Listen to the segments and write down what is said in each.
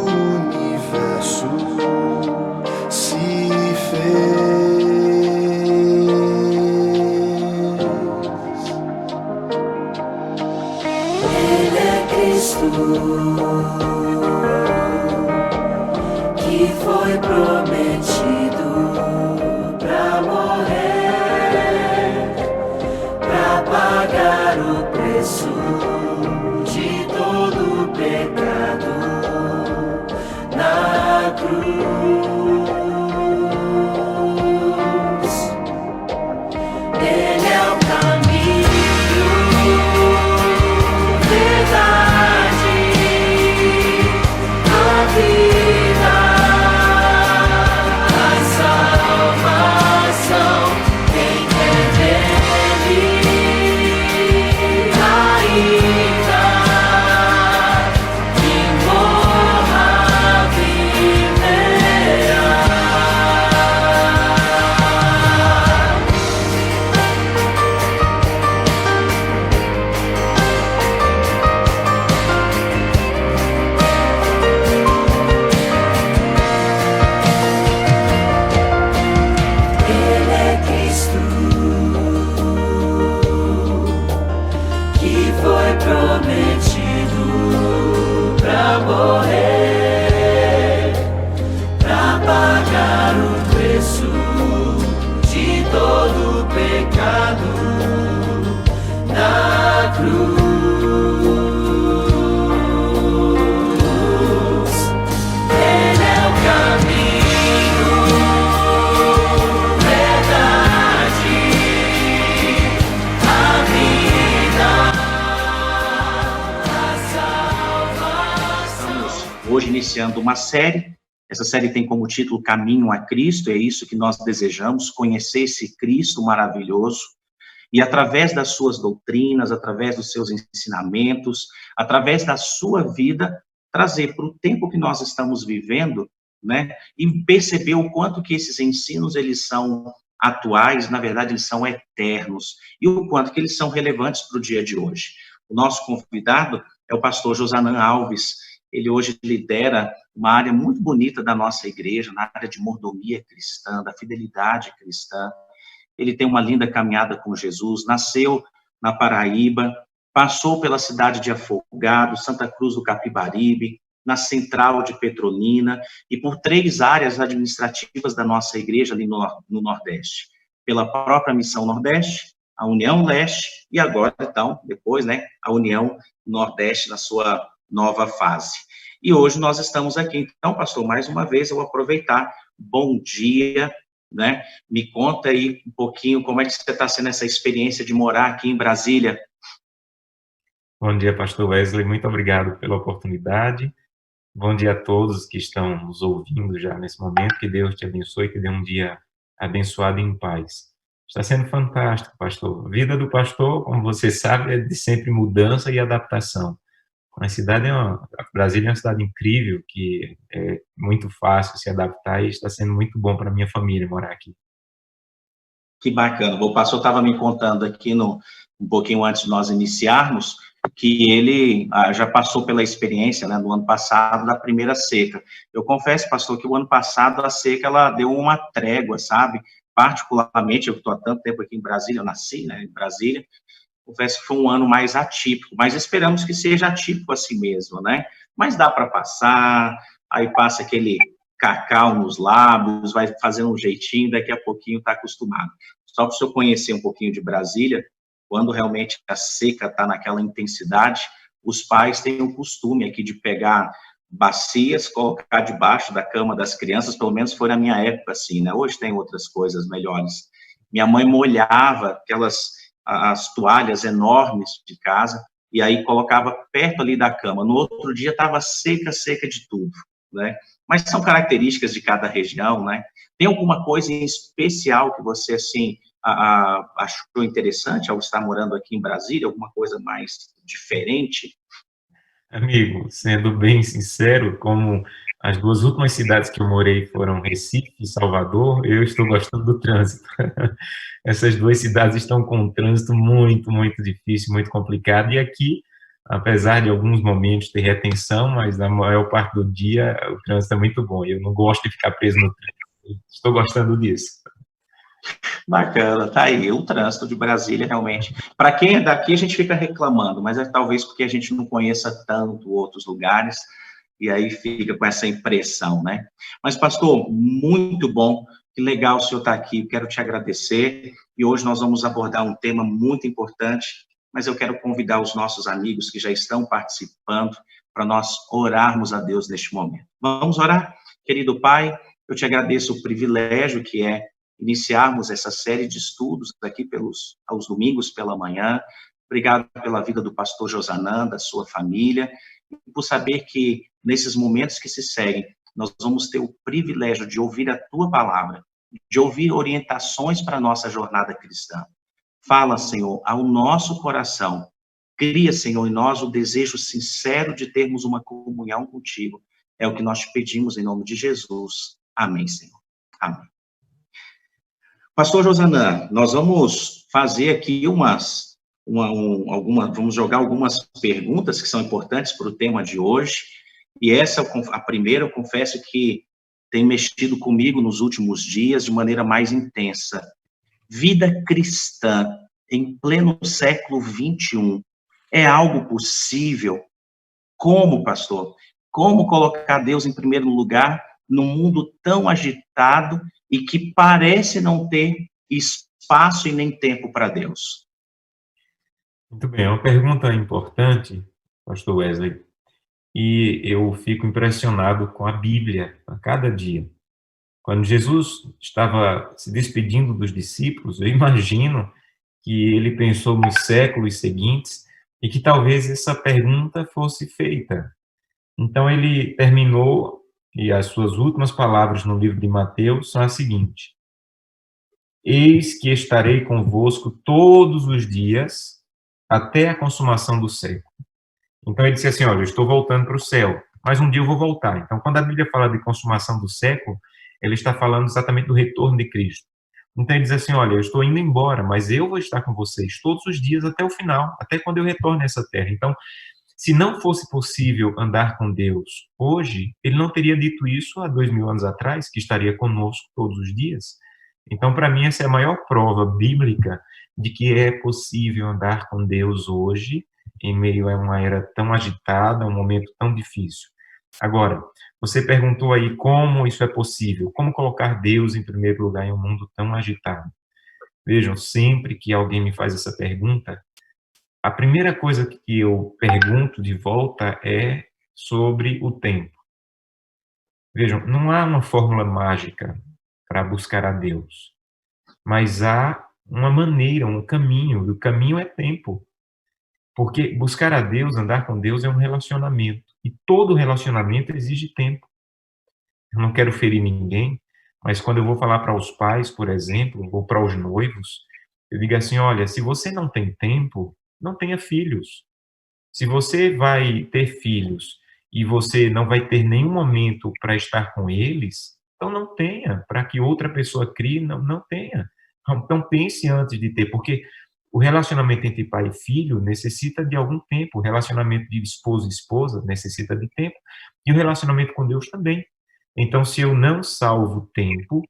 universo se fez. Ele é Cristo, que foi prometido pra morrer, pra pagar o preço de todo o pecado na cruz. Ele é o caminho, verdade, a vida, a salvação. Quem quer dele ainda que morra viverá. Ele é Cristo, que foi prometido pra morrer, pra pagar o preço de todo o pecado na cruz. Ele é o caminho, verdade, a vida, a salvação. Estamos hoje iniciando uma série. Essa série tem como título Caminho a Cristo. É isso que nós desejamos, conhecer esse Cristo maravilhoso. E através das suas doutrinas, através dos seus ensinamentos, através da sua vida, trazer para o tempo que nós estamos vivendo, né? E perceber o quanto que esses ensinos, eles são atuais, na verdade, eles são eternos. E o quanto que eles são relevantes para o dia de hoje. O nosso convidado é o pastor Josanã Alves. Ele hoje lidera uma área muito bonita da nossa igreja, na área de mordomia cristã, da fidelidade cristã. Ele tem uma linda caminhada com Jesus, nasceu na Paraíba, passou pela cidade de Afogado, Santa Cruz do Capibaribe, na Central de Petrolina, e por 3 áreas administrativas da nossa igreja ali no Nordeste. Pela própria Missão Nordeste, a União Leste, e agora, então, depois, né, a União Nordeste na sua nova fase. E hoje nós estamos aqui. Então, pastor, mais uma vez, eu vou aproveitar. Bom dia, né? Me conta aí um pouquinho como é que você está sendo essa experiência de morar aqui em Brasília. Bom dia, pastor Wesley, muito obrigado pela oportunidade. Bom dia a todos que estão nos ouvindo já nesse momento, que Deus te abençoe, que dê um dia abençoado e em paz. Está sendo fantástico, pastor. A vida do pastor, como você sabe, é de sempre mudança e adaptação. A cidade Brasília é uma cidade incrível, que é muito fácil se adaptar e está sendo muito bom para a minha família morar aqui. Que bacana. O pastor estava me contando aqui um pouquinho antes de nós iniciarmos, que ele já passou pela experiência, né, do ano passado, da primeira seca. Eu confesso, pastor, que o ano passado a seca, ela deu uma trégua, sabe? Particularmente, eu estou há tanto tempo aqui em Brasília, eu nasci, né, em Brasília, confesso que foi um ano mais atípico, mas esperamos que seja atípico assim mesmo, né? Mas dá para passar, aí passa aquele cacau nos lábios, vai fazendo um jeitinho, daqui a pouquinho está acostumado. Só para o senhor conhecer um pouquinho de Brasília, quando realmente a seca está naquela intensidade, os pais têm o costume aqui de pegar bacias, colocar debaixo da cama das crianças, pelo menos foi na minha época assim, né? Hoje tem outras coisas melhores. Minha mãe molhava as toalhas enormes de casa, e aí colocava perto ali da cama. No outro dia estava seca de tudo, né? Mas são características de cada região, né? Tem alguma coisa em especial que você, assim, achou interessante ao estar morando aqui em Brasília? Alguma coisa mais diferente? Amigo, sendo bem sincero, como as 2 últimas cidades que eu morei foram Recife e Salvador, eu estou gostando do trânsito. Essas 2 cidades estão com um trânsito muito, muito difícil, muito complicado, e aqui apesar de alguns momentos ter retenção, mas na maior parte do dia o trânsito é muito bom. Eu não gosto de ficar preso no trânsito. Estou gostando disso. Bacana, tá aí. O trânsito de Brasília, realmente. Para quem é daqui, a gente fica reclamando, mas é talvez porque a gente não conheça tanto outros lugares, e aí fica com essa impressão, né? Mas, pastor, muito bom, que legal o senhor estar aqui, quero te agradecer, e hoje nós vamos abordar um tema muito importante, mas eu quero convidar os nossos amigos que já estão participando para nós orarmos a Deus neste momento. Vamos orar? Querido Pai, eu te agradeço o privilégio que é iniciarmos essa série de estudos aqui aos domingos pela manhã. Obrigado pela vida do pastor Josanã, da sua família, e por saber que nesses momentos que se seguem, nós vamos ter o privilégio de ouvir a tua palavra, de ouvir orientações para a nossa jornada cristã. Fala, Senhor, ao nosso coração. Cria, Senhor, em nós o desejo sincero de termos uma comunhão contigo. É o que nós te pedimos em nome de Jesus. Amém, Senhor. Amém. Pastor Josanã, nós vamos fazer aqui vamos jogar algumas perguntas que são importantes para o tema de hoje, e essa, a primeira, eu confesso que tem mexido comigo nos últimos dias de maneira mais intensa. Vida cristã em pleno século XXI, é algo possível? Como, pastor? Como colocar Deus em primeiro lugar num mundo tão agitado e que parece não ter espaço e nem tempo para Deus? Muito bem, é uma pergunta importante, pastor Wesley, e eu fico impressionado com a Bíblia a cada dia. Quando Jesus estava se despedindo dos discípulos, eu imagino que ele pensou nos séculos seguintes e que talvez essa pergunta fosse feita. Então ele terminou, e as suas últimas palavras no livro de Mateus são as seguintes: Eis que estarei convosco todos os dias até a consumação do século. Então ele disse assim, olha, eu estou voltando para o céu, mas um dia eu vou voltar. Então quando a Bíblia fala de consumação do século, ele está falando exatamente do retorno de Cristo. Então ele diz assim, olha, eu estou indo embora, mas eu vou estar com vocês todos os dias até o final, até quando eu retorno a essa terra. Então, se não fosse possível andar com Deus hoje, ele não teria dito isso há 2000 anos atrás, que estaria conosco todos os dias. Então, para mim, essa é a maior prova bíblica de que é possível andar com Deus hoje, em meio a uma era tão agitada, um momento tão difícil. Agora, você perguntou aí como isso é possível, como colocar Deus em primeiro lugar em um mundo tão agitado. Vejam, sempre que alguém me faz essa pergunta, a primeira coisa que eu pergunto de volta é sobre o tempo. Vejam, não há uma fórmula mágica para buscar a Deus, mas há uma maneira, um caminho, e o caminho é tempo. Porque buscar a Deus, andar com Deus é um relacionamento, e todo relacionamento exige tempo. Eu não quero ferir ninguém, mas quando eu vou falar para os pais, por exemplo, ou para os noivos, eu digo assim, olha, se você não tem tempo, não tenha filhos. Se você vai ter filhos e você não vai ter nenhum momento para estar com eles, então não tenha, para que outra pessoa crie, não tenha. Então pense antes de ter, porque o relacionamento entre pai e filho necessita de algum tempo, o relacionamento de esposo e esposa necessita de tempo, e o relacionamento com Deus também. Então, se eu não salvo tempo,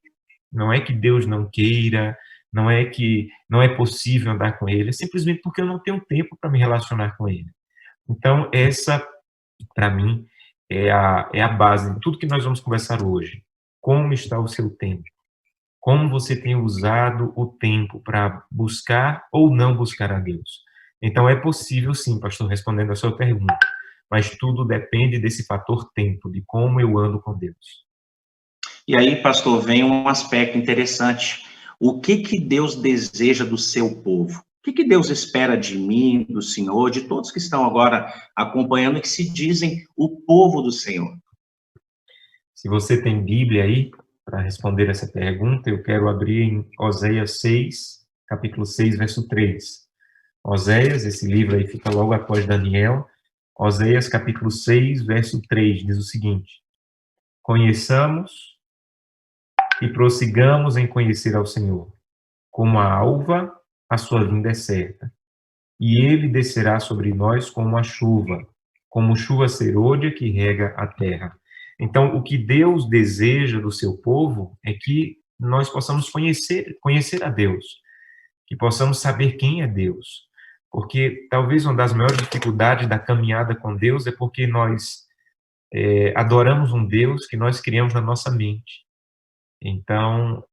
não é que Deus não queira, não é que não é possível andar com Ele, é simplesmente porque eu não tenho tempo para me relacionar com Ele. Então, essa, para mim, é a base de tudo que nós vamos conversar hoje. Como está o seu tempo? Como você tem usado o tempo para buscar ou não buscar a Deus? Então, é possível sim, pastor, respondendo a sua pergunta, mas tudo depende desse fator tempo, de como eu ando com Deus. E aí, pastor, vem um aspecto interessante. O que Deus deseja do seu povo? O que Deus espera de mim, do Senhor, de todos que estão agora acompanhando e que se dizem o povo do Senhor? Se você tem Bíblia aí, para responder essa pergunta, eu quero abrir em Oséias 6, capítulo 6, verso 3. Oséias, esse livro aí fica logo após Daniel. Oséias, capítulo 6, verso 3, diz o seguinte: Conheçamos e prossigamos em conhecer ao Senhor. Como a alva, a sua vinda é certa. e ele descerá sobre nós como chuva serôdia que rega a terra. Então, o que Deus deseja do seu povo é que nós possamos conhecer a Deus, que possamos saber quem é Deus. Porque talvez uma das maiores dificuldades da caminhada com Deus é porque nós adoramos um Deus que nós criamos na nossa mente. Então,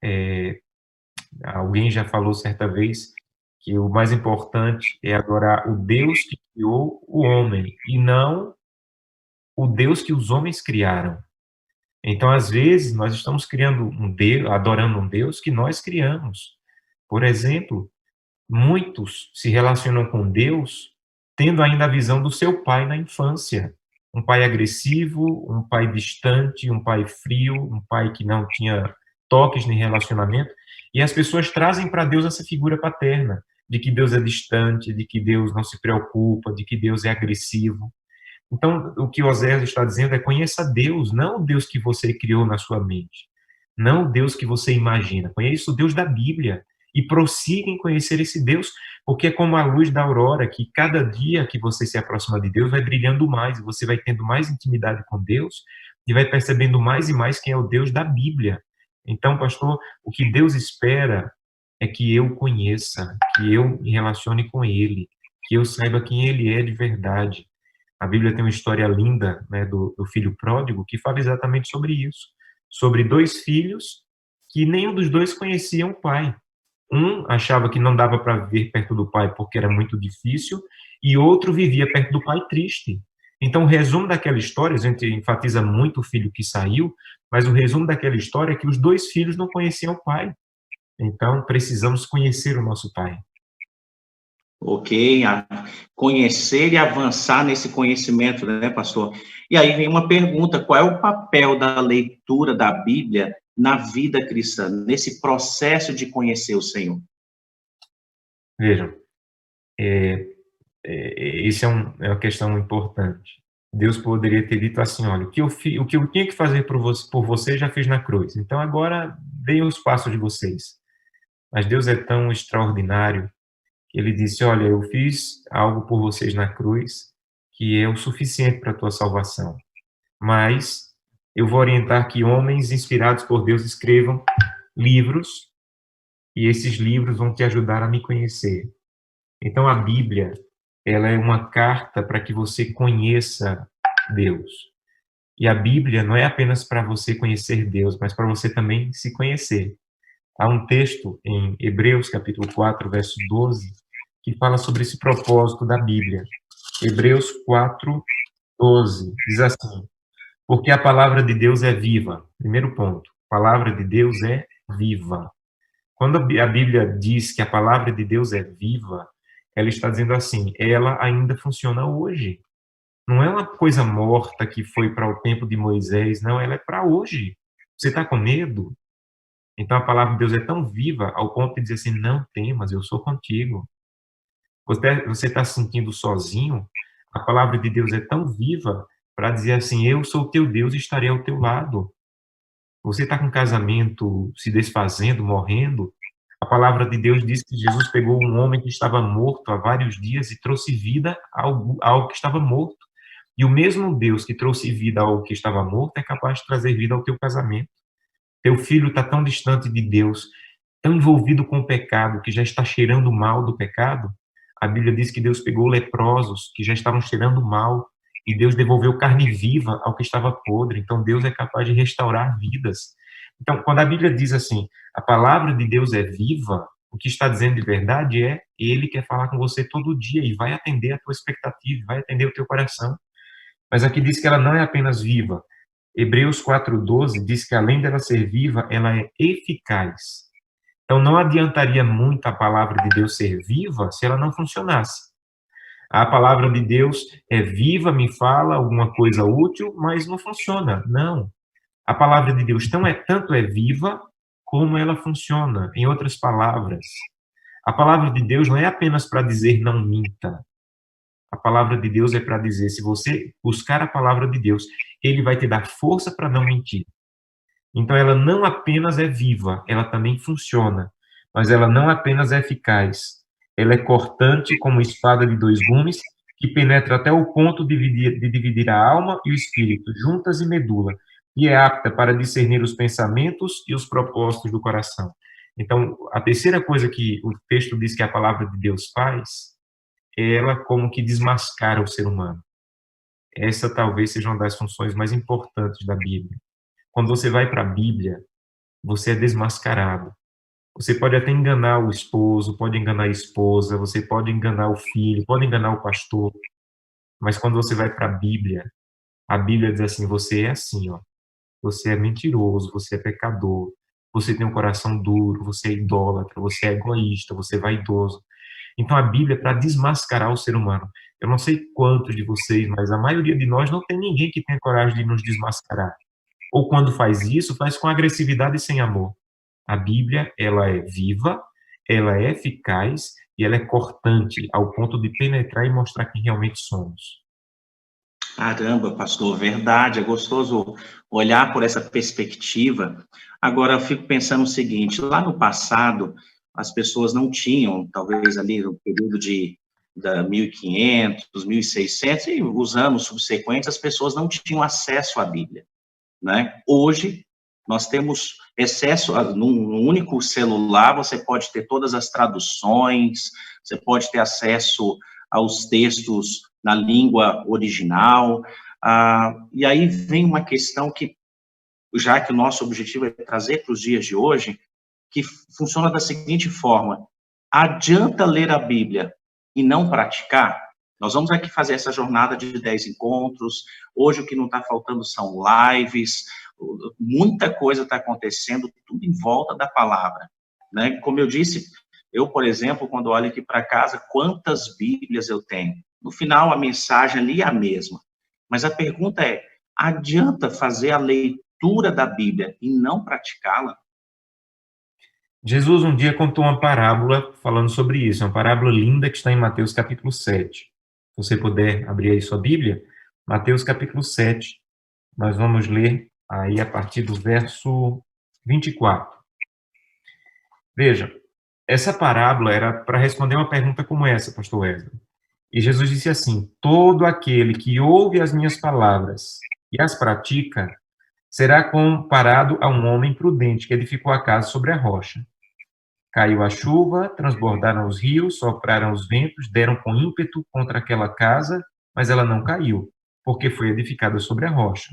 alguém já falou certa vez que o mais importante é adorar o Deus que criou o homem e não o Deus que os homens criaram. Então, às vezes, nós estamos criando um Deus, adorando um Deus que nós criamos. Por exemplo, muitos se relacionam com Deus tendo ainda a visão do seu pai na infância. Um pai agressivo, um pai distante, um pai frio, um pai que não tinha toques nem relacionamento. E as pessoas trazem para Deus essa figura paterna, de que Deus é distante, de que Deus não se preocupa, de que Deus é agressivo. Então, o que Oséias está dizendo é: conheça Deus, não o Deus que você criou na sua mente, não o Deus que você imagina. Conheça o Deus da Bíblia e prossiga em conhecer esse Deus, porque é como a luz da aurora, que cada dia que você se aproxima de Deus vai brilhando mais, você vai tendo mais intimidade com Deus e vai percebendo mais e mais quem é o Deus da Bíblia. Então, pastor, o que Deus espera é que eu conheça, que eu me relacione com Ele, que eu saiba quem Ele é de verdade. A Bíblia tem uma história linda, né, do filho pródigo, que fala exatamente sobre isso. Sobre dois filhos que nenhum dos dois conhecia o pai. Um achava que não dava para viver perto do pai porque era muito difícil, e outro vivia perto do pai triste. Então, o resumo daquela história, a gente enfatiza muito o filho que saiu, mas o resumo daquela história é que os dois filhos não conheciam o pai. Então, precisamos conhecer o nosso pai. Ok, conhecer e avançar nesse conhecimento, né, pastor? E aí vem uma pergunta: qual é o papel da leitura da Bíblia na vida cristã, nesse processo de conhecer o Senhor? Vejam, isso é uma questão importante. Deus poderia ter dito assim: olha, o que eu tinha que fazer por você já fiz na cruz, então agora deem os passos de vocês. Mas Deus é tão extraordinário que Ele disse: olha, eu fiz algo por vocês na cruz que é o suficiente para a tua salvação, mas eu vou orientar que homens inspirados por Deus escrevam livros, e esses livros vão te ajudar a me conhecer. Então, a Bíblia, ela é uma carta para que você conheça Deus. E a Bíblia não é apenas para você conhecer Deus, mas para você também se conhecer. Há um texto em Hebreus, capítulo 4, verso 12, que fala sobre esse propósito da Bíblia. Hebreus 4, 12, diz assim: porque a palavra de Deus é viva. Primeiro ponto, a palavra de Deus é viva. Quando a Bíblia diz que a palavra de Deus é viva, ela está dizendo assim: ela ainda funciona hoje. Não é uma coisa morta que foi para o tempo de Moisés, não, ela é para hoje. Você está com medo? Então a palavra de Deus é tão viva ao ponto de dizer assim: não temas, eu sou contigo. Você está se sentindo sozinho? A palavra de Deus é tão viva para dizer assim: eu sou o teu Deus e estarei ao teu lado. Você está com um casamento se desfazendo, morrendo? A palavra de Deus diz que Jesus pegou um homem que estava morto há vários dias e trouxe vida ao que estava morto. E o mesmo Deus que trouxe vida ao que estava morto é capaz de trazer vida ao teu casamento. Teu filho está tão distante de Deus, tão envolvido com o pecado, que já está cheirando mal do pecado. A Bíblia diz que Deus pegou leprosos que já estavam cheirando mal, e Deus devolveu carne viva ao que estava podre. Então, Deus é capaz de restaurar vidas. Então, quando a Bíblia diz assim: a palavra de Deus é viva, o que está dizendo de verdade é: Ele quer falar com você todo dia e vai atender a tua expectativa, vai atender o teu coração. Mas aqui diz que ela não é apenas viva. Hebreus 4:12 diz que, além dela ser viva, ela é eficaz. Então, não adiantaria muito a palavra de Deus ser viva se ela não funcionasse. A palavra de Deus é viva, me fala alguma coisa útil, mas não funciona. Não. A palavra de Deus tanto é viva como ela funciona. Em outras palavras, a palavra de Deus não é apenas para dizer não minta. A palavra de Deus é para dizer: se você buscar a palavra de Deus, Ele vai te dar força para não mentir. Então, ela não apenas é viva, ela também funciona. Mas ela não apenas é eficaz, Ela é cortante como espada de dois gumes, que penetra até o ponto de dividir a alma e o espírito, juntas e medula, e é apta para discernir os pensamentos e os propósitos do coração. Então, a terceira coisa que o texto diz que a palavra de Deus faz, é ela como que desmascara o ser humano. Essa talvez seja uma das funções mais importantes da Bíblia. Quando você vai para a Bíblia, você é desmascarado. Você pode até enganar o esposo, pode enganar a esposa, você pode enganar o filho, pode enganar o pastor, mas quando você vai para a Bíblia diz assim, você é assim, ó. Você é mentiroso, você é pecador, você tem um coração duro, você é idólatra, você é egoísta, você é vaidoso. Então a Bíblia é para desmascarar o ser humano. Eu não sei quantos de vocês, mas a maioria de nós não tem ninguém que tenha coragem de nos desmascarar. Ou quando faz isso, faz com agressividade e sem amor. A Bíblia, ela é viva, ela é eficaz e ela é cortante ao ponto de penetrar e mostrar quem realmente somos. Caramba, pastor, verdade, é gostoso olhar por essa perspectiva. Agora, eu fico pensando o seguinte, lá no passado, as pessoas não tinham, talvez ali no período da 1500, 1600 e os anos subsequentes, as pessoas não tinham acesso à Bíblia, né? Hoje, nós temos acesso num único celular, você pode ter todas as traduções, você pode ter acesso aos textos na língua original, e aí vem uma questão que, já que o nosso objetivo é trazer para os dias de hoje, que funciona da seguinte forma: adianta ler a Bíblia e não praticar? Nós vamos aqui fazer essa jornada de 10 encontros, hoje o que não está faltando são lives, muita coisa está acontecendo, tudo em volta da palavra, né? Como eu disse, eu, por exemplo, quando olho aqui para casa, quantas Bíblias eu tenho? No final, a mensagem ali é a mesma. Mas a pergunta é, adianta fazer a leitura da Bíblia e não praticá-la? Jesus um dia contou uma parábola falando sobre isso, uma parábola linda que está em Mateus capítulo 7. Se você puder abrir aí sua Bíblia, Mateus capítulo 7, nós vamos ler aí a partir do verso 24. Veja, essa parábola era para responder uma pergunta como essa, pastor Wesley. E Jesus disse assim, todo aquele que ouve as minhas palavras e as pratica, será comparado a um homem prudente que edificou a casa sobre a rocha. Caiu a chuva, transbordaram os rios, sopraram os ventos, deram com ímpeto contra aquela casa, mas ela não caiu, porque foi edificada sobre a rocha.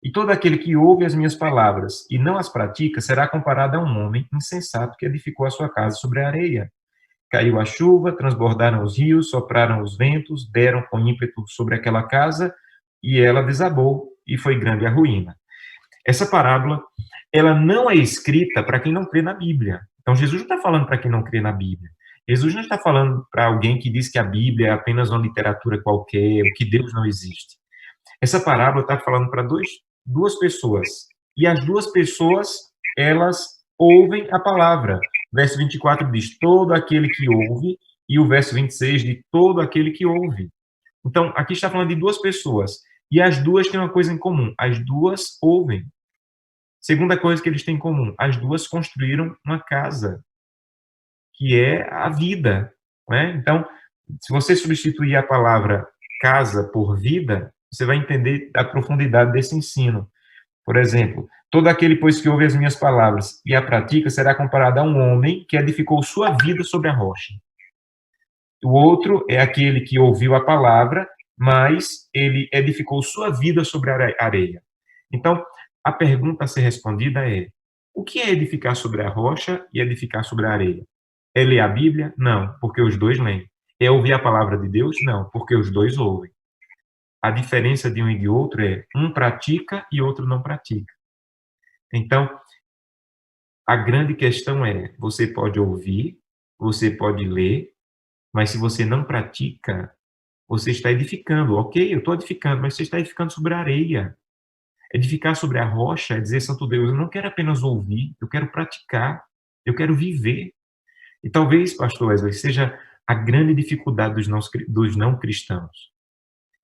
E todo aquele que ouve as minhas palavras e não as pratica, será comparado a um homem insensato que edificou a sua casa sobre a areia. Caiu a chuva, transbordaram os rios, sopraram os ventos, deram com ímpeto sobre aquela casa, e ela desabou, e foi grande a ruína. Essa parábola, ela não é escrita para quem não crê na Bíblia. Então, Jesus não está falando para quem não crê na Bíblia. Jesus não está falando para alguém que diz que a Bíblia é apenas uma literatura qualquer, ou que Deus não existe. Essa parábola está falando para duas pessoas. E as duas pessoas, elas ouvem a palavra. Verso 24 diz, todo aquele que ouve, e o verso 26 de todo aquele que ouve. Então, aqui está falando de duas pessoas, e as duas têm uma coisa em comum, as duas ouvem. Segunda coisa que eles têm em comum, as duas construíram uma casa, que é a vida, né? Então, se você substituir a palavra casa por vida, você vai entender a profundidade desse ensino. Por exemplo, todo aquele, pois, que ouve as minhas palavras e a pratica, será comparado a um homem que edificou sua vida sobre a rocha. O outro é aquele que ouviu a palavra, mas ele edificou sua vida sobre a areia. Então, a pergunta a ser respondida é, o que é edificar sobre a rocha e edificar sobre a areia? É ler a Bíblia? Não, porque os dois leem. É ouvir a palavra de Deus? Não, porque os dois ouvem. A diferença de um e de outro é um pratica e outro não pratica. Então, a grande questão é, você pode ouvir, você pode ler, mas se você não pratica, você está edificando. Ok, eu estou edificando, mas você está edificando sobre a areia. Edificar sobre a rocha é dizer, Santo Deus, eu não quero apenas ouvir, eu quero praticar, eu quero viver. E talvez, pastor Wesley, seja a grande dificuldade dos não cristãos.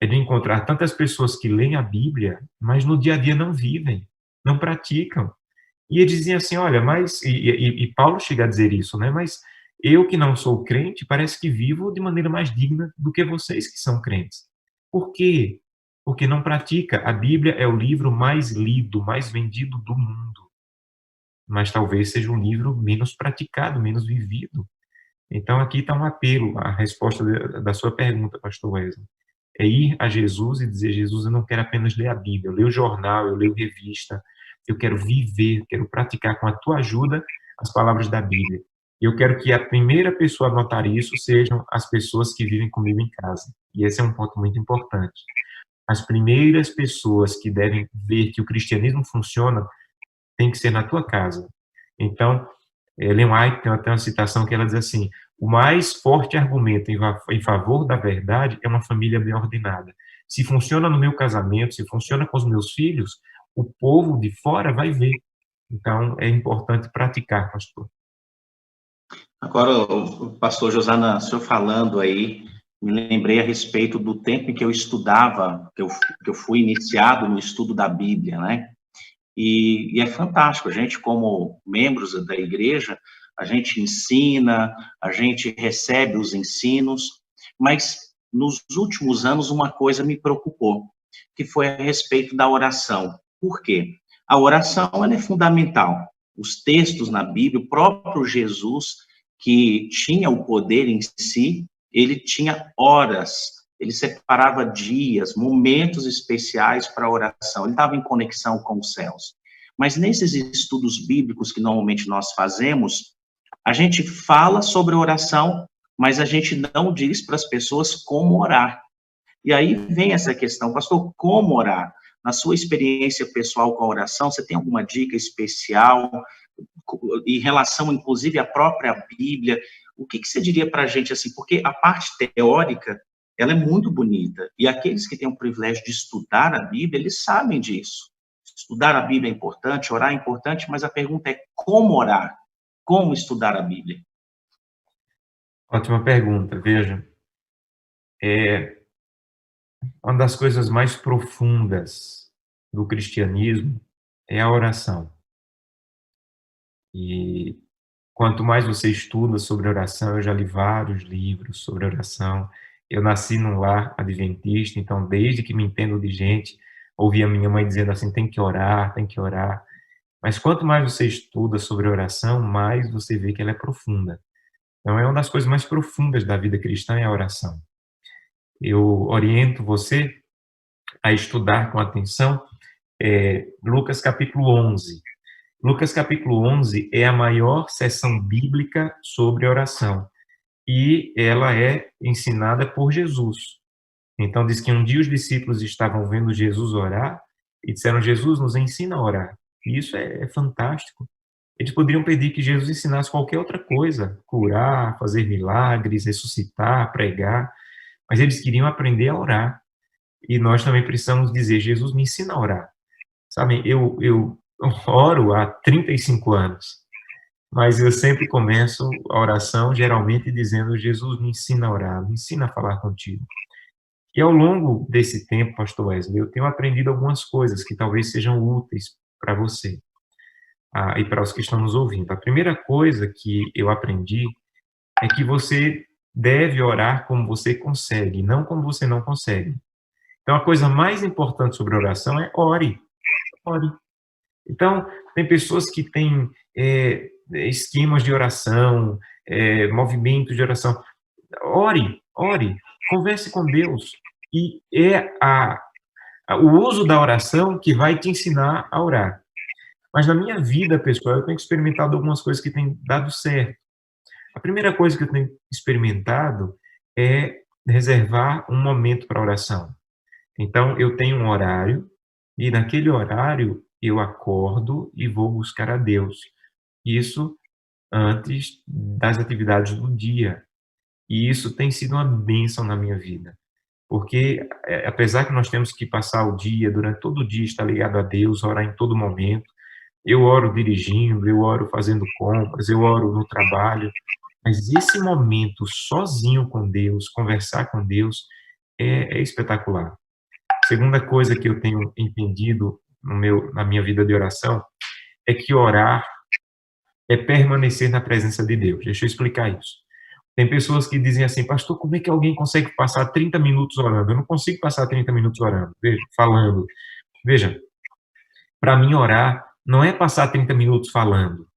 É de encontrar tantas pessoas que leem a Bíblia, mas no dia a dia não vivem, não praticam. E eles dizem assim, olha, mas... E Paulo chega a dizer isso, né? Mas Eu que não sou crente, parece que vivo de maneira mais digna do que vocês que são crentes. Por quê? Porque não pratica. A Bíblia é o livro mais lido, mais vendido do mundo, mas talvez seja um livro menos praticado, menos vivido. Então, aqui está um apelo, a resposta da sua pergunta, pastor Wesley. É ir a Jesus e dizer: Jesus, eu não quero apenas ler a Bíblia, eu leio jornal, eu leio revista, eu quero viver, quero praticar com a tua ajuda as palavras da Bíblia. E eu quero que a primeira pessoa a notar isso sejam as pessoas que vivem comigo em casa. E esse é um ponto muito importante. As primeiras pessoas que devem ver que o cristianismo funciona tem que ser na tua casa. Então, Ellen White tem até uma citação que ela diz assim: o mais forte argumento em favor da verdade é uma família bem ordenada. Se funciona no meu casamento, se funciona com os meus filhos, o povo de fora vai ver. Então, é importante praticar, pastor. Agora, o pastor Josana, o senhor falando aí, me lembrei a respeito do tempo em que eu estudava, que eu fui iniciado no estudo da Bíblia, né? E é fantástico, a gente como membros da igreja, a gente ensina, a gente recebe os ensinos, mas nos últimos anos uma coisa me preocupou, que foi a respeito da oração. Por quê? A oração ela é fundamental. Os textos na Bíblia, o próprio Jesus, que tinha o poder em si, ele tinha horas, ele separava dias, momentos especiais para a oração, ele estava em conexão com os céus. Mas nesses estudos bíblicos que normalmente nós fazemos, a gente fala sobre oração, mas a gente não diz para as pessoas como orar. E aí vem essa questão, pastor, como orar? Na sua experiência pessoal com a oração, você tem alguma dica especial em relação, inclusive, à própria Bíblia? O que você diria para a gente, assim, porque a parte teórica, ela é muito bonita, e aqueles que têm o privilégio de estudar a Bíblia, eles sabem disso. Estudar a Bíblia é importante, orar é importante, mas a pergunta é como orar? Como estudar a Bíblia? Ótima pergunta. Veja, uma das coisas mais profundas do cristianismo é a oração. E quanto mais você estuda sobre oração, eu já li vários livros sobre oração. Eu nasci num lar adventista, então desde que me entendo de gente, ouvi a minha mãe dizendo assim: tem que orar, tem que orar. Mas quanto mais você estuda sobre oração, mais você vê que ela é profunda. Então é uma das coisas mais profundas da vida cristã é a oração. Eu oriento você a estudar com atenção Lucas capítulo 11. Lucas capítulo 11 é a maior seção bíblica sobre oração e ela é ensinada por Jesus. Então diz que um dia os discípulos estavam vendo Jesus orar e disseram: Jesus, nos ensina a orar. E isso é fantástico. Eles poderiam pedir que Jesus ensinasse qualquer outra coisa, curar, fazer milagres, ressuscitar, pregar, mas eles queriam aprender a orar. E nós também precisamos dizer: Jesus, me ensina a orar. Sabe, eu oro há 35 anos, mas eu sempre começo a oração geralmente dizendo: Jesus, me ensina a orar, me ensina a falar contigo. E ao longo desse tempo, pastor Wesley, eu tenho aprendido algumas coisas que talvez sejam úteis para você e para os que estão nos ouvindo. A primeira coisa que eu aprendi é que você deve orar como você consegue, não como você não consegue. Então, a coisa mais importante sobre oração é ore. Ore. Então, tem pessoas que têm esquemas de oração, movimentos de oração. Ore, ore, converse com Deus. E é o uso da oração que vai te ensinar a orar. Mas na minha vida, pessoal, eu tenho experimentado algumas coisas que têm dado certo. A primeira coisa que eu tenho experimentado é reservar um momento para oração. Então, eu tenho um horário, e naquele horário eu acordo e vou buscar a Deus. Isso antes das atividades do dia. E isso tem sido uma bênção na minha vida. Porque, apesar que nós temos que passar o dia, durante todo o dia, estar ligado a Deus, orar em todo momento, eu oro dirigindo, eu oro fazendo compras, eu oro no trabalho, mas esse momento sozinho com Deus, conversar com Deus, é espetacular. Segunda coisa que eu tenho entendido na minha vida de oração é que orar é permanecer na presença de Deus. Deixa eu explicar isso. Tem pessoas que dizem assim, pastor, como é que alguém consegue passar 30 minutos orando? Eu não consigo passar 30 minutos orando, veja, falando. Veja, para mim orar não é passar 30 minutos falando.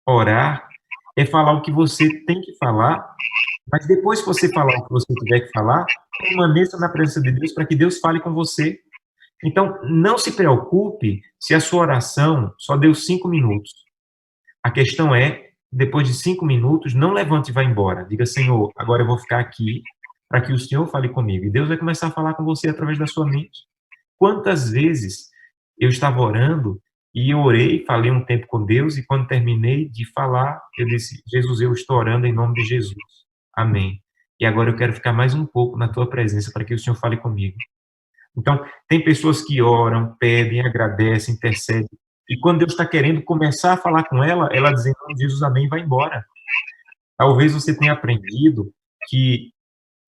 Orar é falar o que você tem que falar, mas depois que você falar o que você tiver que falar, permaneça na presença de Deus para que Deus fale com você. Então, não se preocupe se a sua oração só deu 5 minutos. A questão é, depois de 5 minutos, não levante e vá embora. Diga, Senhor, agora eu vou ficar aqui para que o Senhor fale comigo. E Deus vai começar a falar com você através da sua mente. Quantas vezes eu estava orando e eu orei, falei um tempo com Deus e quando terminei de falar, eu disse, Jesus, eu estou orando em nome de Jesus. Amém. E agora eu quero ficar mais um pouco na tua presença para que o Senhor fale comigo. Então, tem pessoas que oram, pedem, agradecem, intercedem. E quando Deus está querendo começar a falar com ela, ela diz, em nome de Jesus, amém, vai embora. Talvez você tenha aprendido que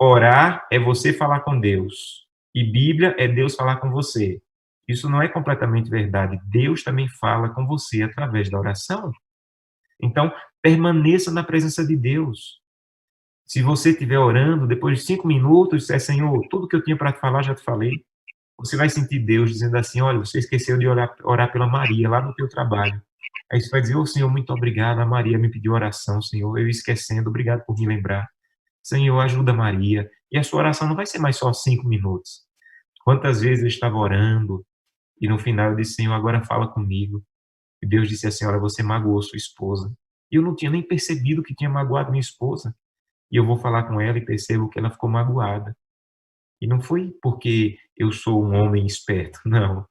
orar é você falar com Deus. E Bíblia é Deus falar com você. Isso não é completamente verdade. Deus também fala com você através da oração. Então, permaneça na presença de Deus. Se você estiver orando, depois de 5 minutos, disser, Senhor, tudo que eu tinha para te falar, já te falei. Você vai sentir Deus dizendo assim, olha, você esqueceu de orar pela Maria, lá no teu trabalho. Aí você vai dizer, ô Senhor, muito obrigado, a Maria me pediu oração, Senhor, eu esquecendo, obrigado por me lembrar. Senhor, ajuda Maria. E a sua oração não vai ser mais só 5 minutos. Quantas vezes eu estava orando, e no final eu disse, Senhor, agora fala comigo. E Deus disse assim, olha, você magoou sua esposa. E eu não tinha nem percebido que tinha magoado minha esposa. E eu vou falar com ela e percebo que ela ficou magoada. E não foi porque eu sou um homem esperto, não.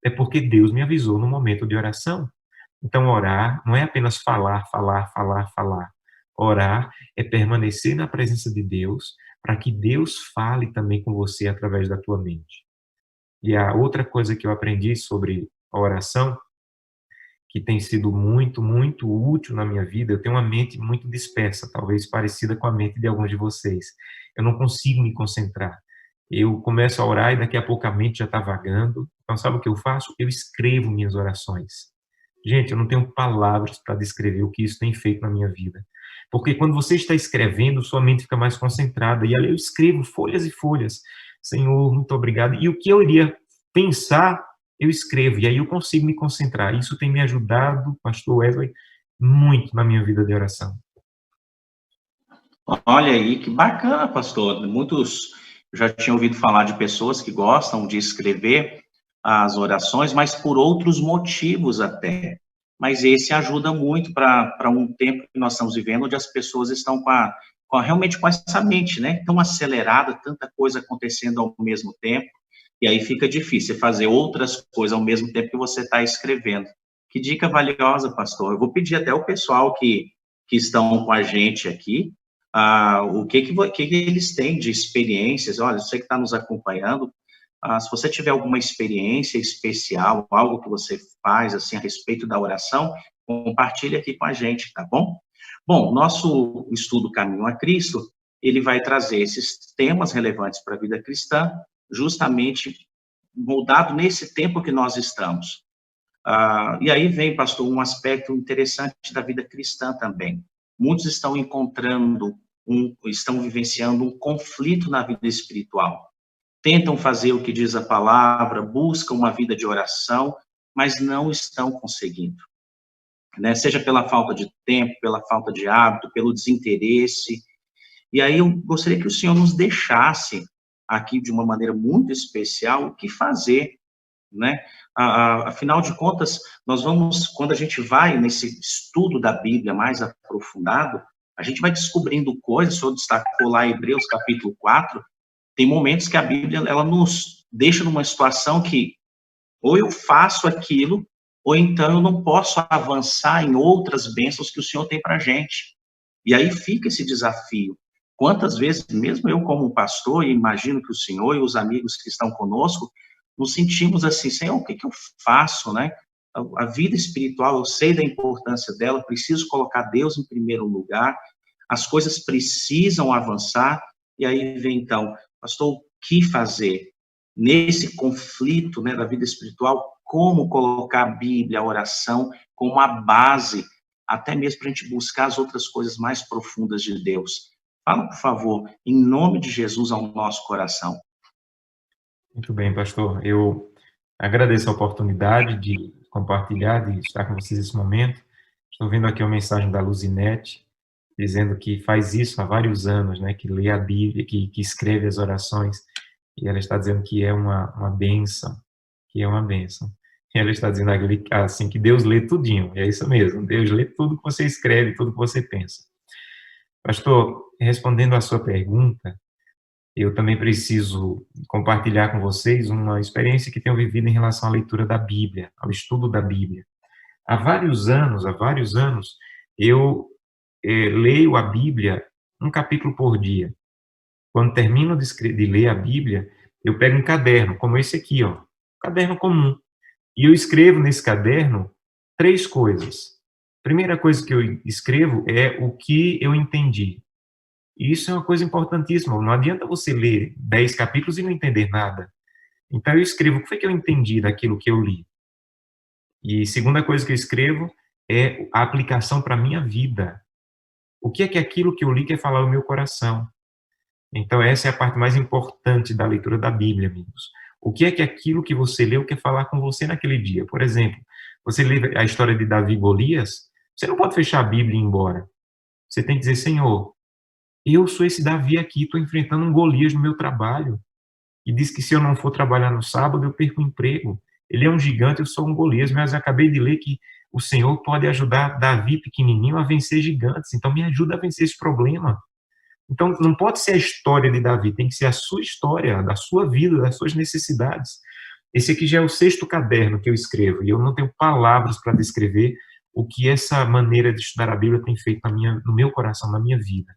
É porque Deus me avisou no momento de oração. Então, orar não é apenas falar, falar, falar, falar. Orar é permanecer na presença de Deus para que Deus fale também com você através da tua mente. E a outra coisa que eu aprendi sobre a oração, que tem sido muito, muito útil na minha vida, eu tenho uma mente muito dispersa, talvez parecida com a mente de alguns de vocês. Eu não consigo me concentrar. Eu começo a orar e daqui a pouco a mente já está vagando. Então, sabe o que eu faço? Eu escrevo minhas orações. Gente, eu não tenho palavras para descrever o que isso tem feito na minha vida. Porque quando você está escrevendo, sua mente fica mais concentrada. E ali eu escrevo folhas e folhas. Senhor, muito obrigado. E o que eu iria pensar, eu escrevo. E aí eu consigo me concentrar. Isso tem me ajudado, pastor Wesley, muito na minha vida de oração. Olha aí, que bacana, pastor. Muitos já tinham ouvido falar de pessoas que gostam de escrever as orações, mas por outros motivos até. Mas esse ajuda muito para um tempo que nós estamos vivendo, onde as pessoas estão realmente com essa mente, né? Tão acelerada, tanta coisa acontecendo ao mesmo tempo, e aí fica difícil fazer outras coisas ao mesmo tempo que você está escrevendo. Que dica valiosa, pastor. Eu vou pedir até o pessoal que estão com a gente aqui, o que eles têm de experiências. Olha, você que está nos acompanhando, se você tiver alguma experiência especial, algo que você faz, assim, a respeito da oração, compartilhe aqui com a gente, tá bom? Bom, nosso estudo Caminho a Cristo, ele vai trazer esses temas relevantes para a vida cristã, justamente moldado nesse tempo que nós estamos. E aí vem, pastor, um aspecto interessante da vida cristã também. Muitos estão estão vivenciando um conflito na vida espiritual. Tentam fazer o que diz a palavra, buscam uma vida de oração, mas não estão conseguindo. Né? Seja pela falta de tempo, pela falta de hábito, pelo desinteresse. E aí eu gostaria que o senhor nos deixasse aqui de uma maneira muito especial o que fazer, né? Afinal de contas, nós vamos, quando a gente vai nesse estudo da Bíblia mais aprofundado, a gente vai descobrindo coisas. O senhor destacou lá em Hebreus capítulo 4, tem momentos que a Bíblia, ela nos deixa numa situação que ou eu faço aquilo, ou então eu não posso avançar em outras bênçãos que o Senhor tem para a gente. E aí fica esse desafio. Quantas vezes, mesmo eu como pastor, e imagino que o Senhor e os amigos que estão conosco, nos sentimos assim, Senhor, o que eu faço, né? A vida espiritual, eu sei da importância dela, preciso colocar Deus em primeiro lugar, as coisas precisam avançar, e aí vem então, pastor, o que fazer nesse conflito, né, da vida espiritual? Como colocar a Bíblia, a oração, como a base até mesmo para a gente buscar as outras coisas mais profundas de Deus. Fala, por favor, em nome de Jesus ao nosso coração. Muito bem, pastor. Eu agradeço a oportunidade de compartilhar, de estar com vocês nesse momento. Estou vendo aqui uma mensagem da Luzinete, dizendo que faz isso há vários anos, né, que lê a Bíblia, que escreve as orações, e ela está dizendo que é uma bênção, que é uma bênção. E ela está dizendo assim, que Deus lê tudinho, e é isso mesmo, Deus lê tudo que você escreve, tudo que você pensa. Pastor, respondendo à sua pergunta, eu também preciso compartilhar com vocês uma experiência que tenho vivido em relação à leitura da Bíblia, ao estudo da Bíblia. Há vários anos, eu leio a Bíblia um capítulo por dia. Quando termino de ler a Bíblia, eu pego um caderno, como esse aqui, ó, um caderno comum, e eu escrevo nesse caderno 3 coisas. A primeira coisa que eu escrevo é o que eu entendi. E isso é uma coisa importantíssima. Não adianta você ler 10 capítulos e não entender nada. Então eu escrevo o que foi que eu entendi daquilo que eu li. E segunda coisa que eu escrevo é a aplicação para a minha vida. O que é que aquilo que eu li quer falar ao meu coração? Então essa é a parte mais importante da leitura da Bíblia, amigos. O que é que aquilo que você leu quer falar com você naquele dia? Por exemplo, você lê a história de Davi e Golias, você não pode fechar a Bíblia e ir embora. Você tem que dizer, Senhor, eu sou esse Davi aqui, estou enfrentando um Golias no meu trabalho. E diz que se eu não for trabalhar no sábado, eu perco o emprego. Ele é um gigante, eu sou um Golias, mas eu acabei de ler que o Senhor pode ajudar Davi pequenininho a vencer gigantes. Então me ajuda a vencer esse problema. Então não pode ser a história de Davi, tem que ser a sua história, da sua vida, das suas necessidades. Esse aqui já é o 6º caderno que eu escrevo, e eu não tenho palavras para descrever o que essa maneira de estudar a Bíblia tem feito no meu coração, na minha vida.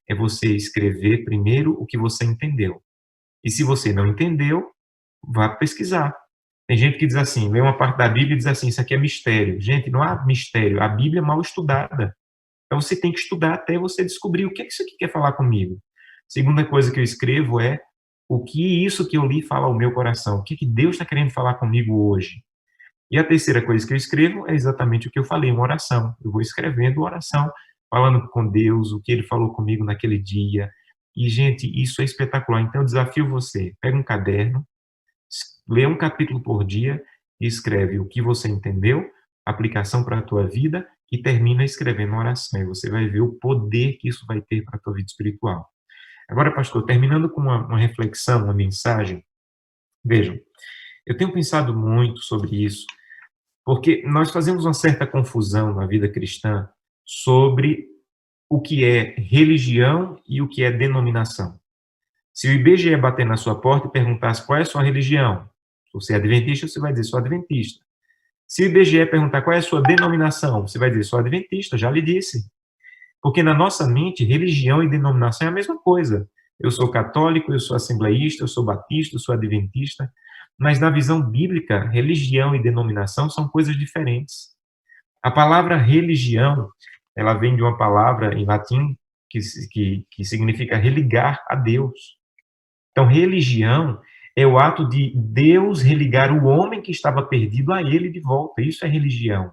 É você escrever primeiro o que você entendeu. E se você não entendeu, vá pesquisar. Tem gente que diz assim, lê uma parte da Bíblia e diz assim, isso aqui é mistério. Gente, não há mistério, a Bíblia é mal estudada. Então você tem que estudar até você descobrir o que isso aqui quer falar comigo. Segunda coisa que eu escrevo é o que isso que eu li fala ao meu coração, o que Deus está querendo falar comigo hoje. E a terceira coisa que eu escrevo é exatamente o que eu falei, uma oração. Eu vou escrevendo uma oração, falando com Deus, o que Ele falou comigo naquele dia. E, gente, isso é espetacular. Então, eu desafio você, pega um caderno, lê um capítulo por dia e escreve o que você entendeu, aplicação para a tua vida, e termina escrevendo uma oração. E você vai ver o poder que isso vai ter para a tua vida espiritual. Agora, pastor, terminando com uma reflexão, uma mensagem, vejam, eu tenho pensado muito sobre isso, porque nós fazemos uma certa confusão na vida cristã sobre o que é religião e o que é denominação. Se o IBGE bater na sua porta e perguntasse qual é a sua religião, se você é adventista, você vai dizer, sou adventista. Se o IBGE perguntar qual é a sua denominação, você vai dizer, sou adventista, já lhe disse. Porque na nossa mente, religião e denominação é a mesma coisa. Eu sou católico, eu sou assembleísta, eu sou batista, eu sou adventista. Mas na visão bíblica, religião e denominação são coisas diferentes. A palavra religião, ela vem de uma palavra em latim que significa religar a Deus. Então, religião é o ato de Deus religar o homem que estava perdido a ele de volta. Isso é religião.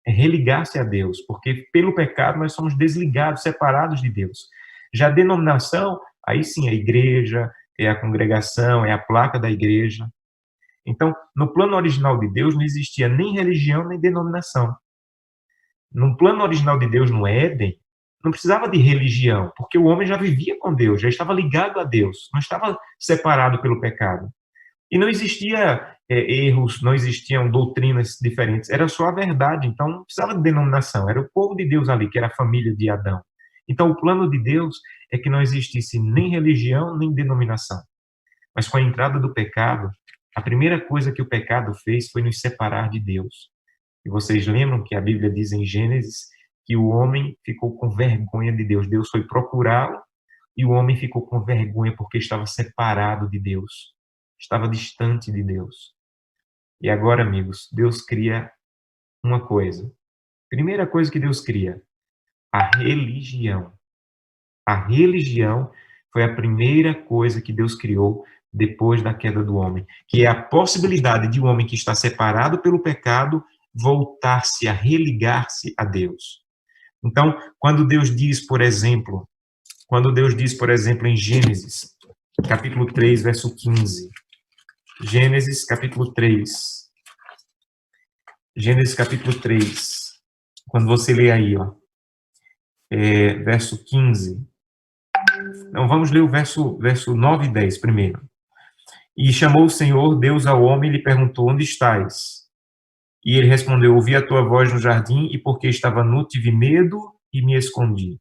É religar-se a Deus, porque pelo pecado nós somos desligados, separados de Deus. Já a denominação, aí sim, a igreja, é a congregação, é a placa da igreja. Então, no plano original de Deus não existia nem religião nem denominação. No plano original de Deus, no Éden, não precisava de religião, porque o homem já vivia com Deus, já estava ligado a Deus, não estava separado pelo pecado. E não existia erros, não existiam doutrinas diferentes, era só a verdade, então não precisava de denominação, era o povo de Deus ali, que era a família de Adão. Então o plano de Deus é que não existisse nem religião, nem denominação. Mas com a entrada do pecado, a primeira coisa que o pecado fez foi nos separar de Deus. E vocês lembram que a Bíblia diz em Gênesis que o homem ficou com vergonha de Deus. Deus foi procurá-lo e o homem ficou com vergonha porque estava separado de Deus. Estava distante de Deus. E agora, amigos, Deus cria uma coisa. Primeira coisa que Deus cria, a religião. A religião foi a primeira coisa que Deus criou depois da queda do homem, que é a possibilidade de um homem que está separado pelo pecado voltar-se a religar-se a Deus. Então, quando Deus diz, por exemplo, em Gênesis, capítulo 3, verso 15, Gênesis, capítulo 3, quando você lê aí, ó, verso 15, não, vamos ler o verso 9 e 10 primeiro. E chamou o Senhor Deus ao homem e lhe perguntou, onde estás? E ele respondeu, ouvi a tua voz no jardim e porque estava nu tive medo e me escondi.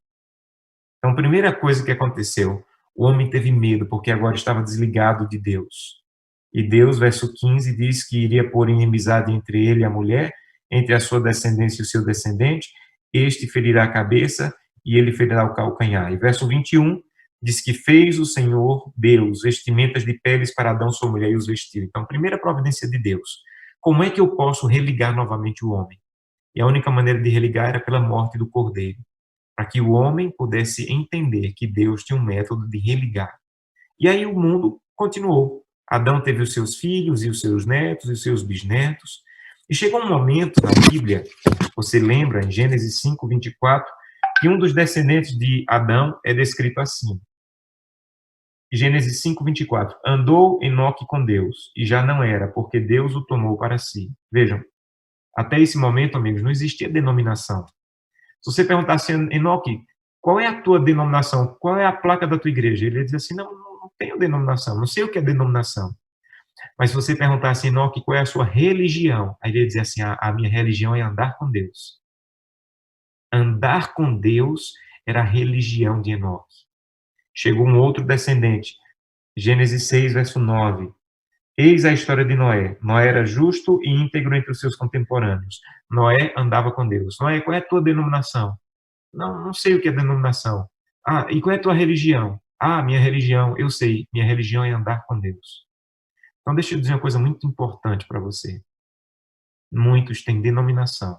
Então, a primeira coisa que aconteceu, o homem teve medo porque agora estava desligado de Deus. E Deus, verso 15, diz que iria pôr inimizade entre ele e a mulher, entre a sua descendência e o seu descendente, este ferirá a cabeça e ele ferirá o calcanhar. E verso 21 diz que fez o Senhor Deus vestimentas de peles para Adão, sua mulher, e os vestiu. Então, primeira providência de Deus. Como é que eu posso religar novamente o homem? E a única maneira de religar era pela morte do cordeiro, para que o homem pudesse entender que Deus tinha um método de religar. E aí o mundo continuou. Adão teve os seus filhos e os seus netos e os seus bisnetos. E chegou um momento na Bíblia, você lembra, em Gênesis 5, 24, que um dos descendentes de Adão é descrito assim. Gênesis 5, 24. Andou Enoque com Deus, e já não era, porque Deus o tomou para si. Vejam, até esse momento, amigos, não existia denominação. Se você perguntasse, Enoque, qual é a tua denominação? Qual é a placa da tua igreja? Ele ia dizer assim, não tenho denominação, não sei o que é denominação. Mas se você perguntasse, Enoque, qual é a sua religião? Aí ele ia dizer assim, a minha religião é andar com Deus. Andar com Deus era a religião de Enoque. Chegou um outro descendente, Gênesis 6, verso 9. Eis a história de Noé. Noé era justo e íntegro entre os seus contemporâneos. Noé andava com Deus. Noé, qual é a tua denominação? Não sei o que é denominação. Ah, e qual é a tua religião? Ah, minha religião, eu sei. Minha religião é andar com Deus. Então, deixa eu dizer uma coisa muito importante para você. Muitos têm denominação,